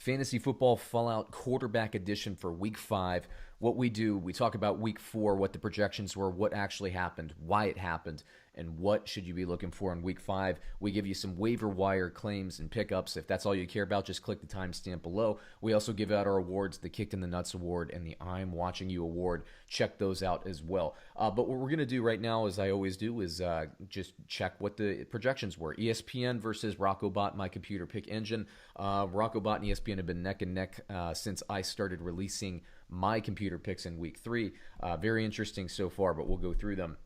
Fantasy Football Fallout Quarterback Edition for Week 5. What we do, we talk about Week 4, what the projections were, what actually happened, why it happened, and what should you be looking for in Week 5. We give you some waiver wire claims and pickups. If that's all you care about, just click the timestamp below. We also give out our awards, the Kicked in the Nuts Award and the I'm Watching You Award. Check those out as well. But what we're going to do right now, as I always do, is just check what the projections were. ESPN versus Rockobot, my computer pick engine. Rockobot and ESPN have been neck and neck since I started releasing my computer picks in Week 3. Very interesting so far, but we'll go through them.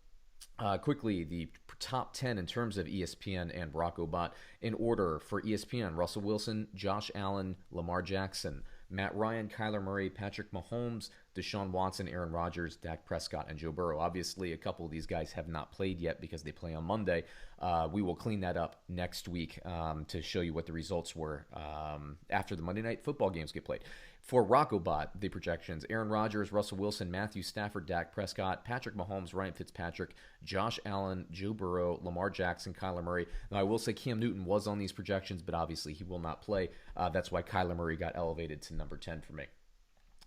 Quickly, the top 10 in terms of ESPN and Rockobot. In order for ESPN, Russell Wilson, Josh Allen, Lamar Jackson, Matt Ryan, Kyler Murray, Patrick Mahomes, Deshaun Watson, Aaron Rodgers, Dak Prescott, and Joe Burrow. Obviously, a couple of these guys have not played yet because they play on Monday. We will clean that up next week to show you what the results were after the Monday Night Football games get played. For Rockobot, the projections: Aaron Rodgers, Russell Wilson, Matthew Stafford, Dak Prescott, Patrick Mahomes, Ryan Fitzpatrick, Josh Allen, Joe Burrow, Lamar Jackson, Kyler Murray. Now, I will say Cam Newton was on these projections, but obviously he will not play. That's why Kyler Murray got elevated to number 10 for me.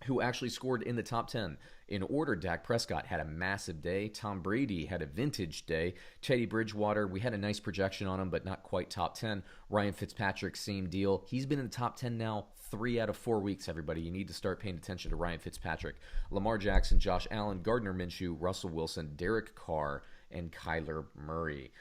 Who actually scored in the top 10? In order, Dak Prescott had a massive day. Tom Brady had a vintage day. Teddy Bridgewater, we had a nice projection on him, but not quite top 10. Ryan Fitzpatrick, same deal. He's been in the top 10 now 3 out of 4 weeks, everybody. You need to start paying attention to Ryan Fitzpatrick. Lamar Jackson, Josh Allen, Gardner Minshew, Russell Wilson, Derek Carr, and Kyler Murray.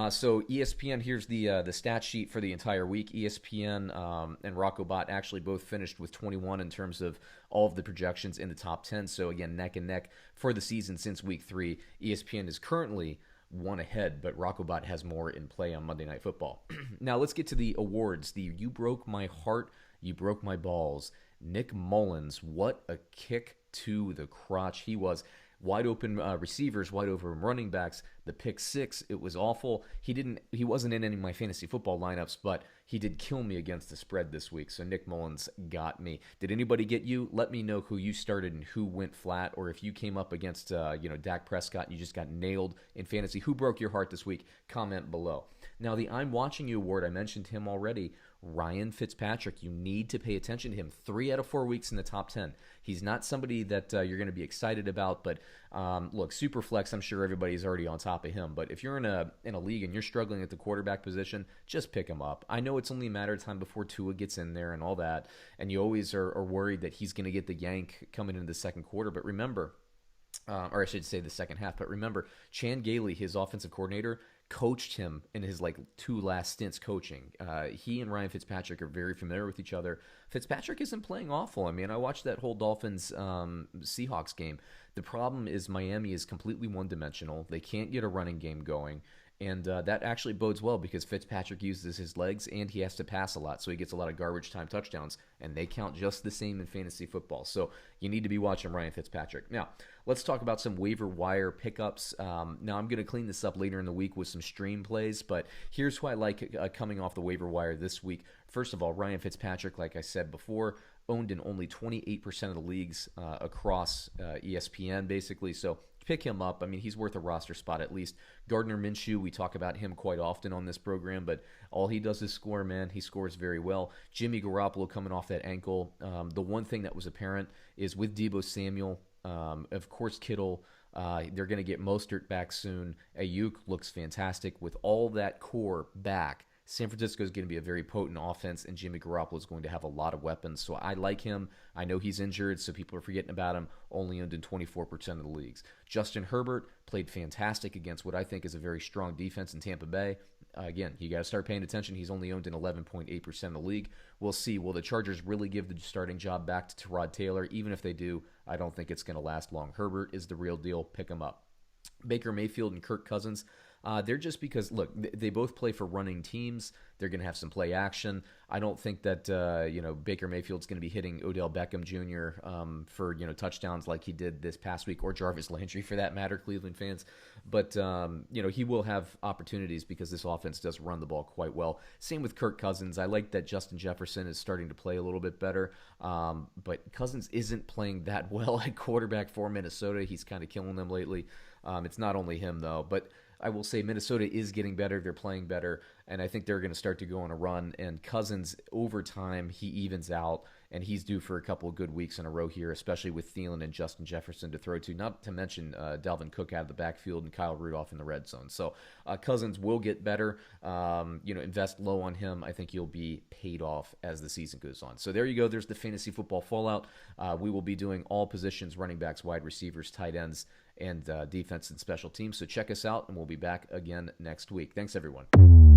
So ESPN, here's the stat sheet for the entire week. ESPN and Rockobot actually both finished with 21 in terms of all of the projections in the top 10. So again, neck and neck for the season since week 3. ESPN is currently one ahead, but Rockobot has more in play on Monday Night Football. Now let's get to the awards. The You Broke My Heart, You Broke My Balls. Nick Mullens, what a kick to the crotch he was. Wide open receivers, wide open running backs. The pick 6, it was awful. He wasn't in any of my fantasy football lineups, but he did kill me against the spread this week. So Nick Mullens got me. Did anybody get you? Let me know who you started and who went flat, or if you came up against Dak Prescott and you just got nailed in fantasy. Who broke your heart this week? Comment below. Now the I'm Watching You award, I mentioned him already. Ryan Fitzpatrick, you need to pay attention to him. 3 out of 4 weeks in the top 10. He's not somebody that you're going to be excited about, but look, Superflex, I'm sure everybody's already on top of him. But if you're in a league and you're struggling at the quarterback position, just pick him up. I know it's only a matter of time before Tua gets in there and all that, and you always are worried that he's going to get the yank coming into the second quarter. But remember, or I should say the second half, but remember, Chan Gailey, his offensive coordinator, coached him in his 2 last stints coaching. He and Ryan Fitzpatrick are very familiar with each other. Fitzpatrick isn't playing awful. I mean, I watched that whole Dolphins Seahawks game. The problem is Miami is completely one-dimensional. They can't get a running game going. And that actually bodes well because Fitzpatrick uses his legs and he has to pass a lot, so he gets a lot of garbage time touchdowns, and they count just the same in fantasy football. So you need to be watching Ryan Fitzpatrick. Now, let's talk about some waiver wire pickups. Now, I'm going to clean this up later in the week with some stream plays, but here's who I like coming off the waiver wire this week. First of all, Ryan Fitzpatrick, like I said before, owned in only 28% of the leagues across ESPN, basically. So pick him up. I mean, he's worth a roster spot at least. Gardner Minshew, we talk about him quite often on this program, but all he does is score, man. He scores very well. Jimmy Garoppolo coming off that ankle. The one thing that was apparent is with Deebo Samuel, of course Kittle, they're going to get Mostert back soon. Ayuk looks fantastic. With all that core back, San Francisco is going to be a very potent offense, and Jimmy Garoppolo is going to have a lot of weapons. So I like him. I know he's injured, so people are forgetting about him. Only owned in 24% of the leagues. Justin Herbert played fantastic against what I think is a very strong defense in Tampa Bay. Again, you got to start paying attention. He's only owned in 11.8% of the league. We'll see. Will the Chargers really give the starting job back to Tyrod Taylor? Even if they do, I don't think it's going to last long. Herbert is the real deal. Pick him up. Baker Mayfield and Kirk Cousins, they're just because, look, they both play for running teams. They're going to have some play action. I don't think that, Baker Mayfield's going to be hitting Odell Beckham Jr. For, touchdowns like he did this past week, or Jarvis Landry for that matter, Cleveland fans. But, he will have opportunities because this offense does run the ball quite well. Same with Kirk Cousins. I like that Justin Jefferson is starting to play a little bit better. But Cousins isn't playing that well at quarterback for Minnesota. He's kind of killing them lately. It's not only him, though. But I will say Minnesota is getting better. They're playing better. and I think they're going to start to go on a run. And Cousins, over time, he evens out, and he's due for a couple of good weeks in a row here, especially with Thielen and Justin Jefferson to throw to, not to mention Dalvin Cook out of the backfield and Kyle Rudolph in the red zone. So Cousins will get better. Invest low on him. I think you'll be paid off as the season goes on. So there you go. There's the fantasy football fallout. We will be doing all positions, running backs, wide receivers, tight ends, and defense and special teams. So check us out, and we'll be back again next week. Thanks, everyone.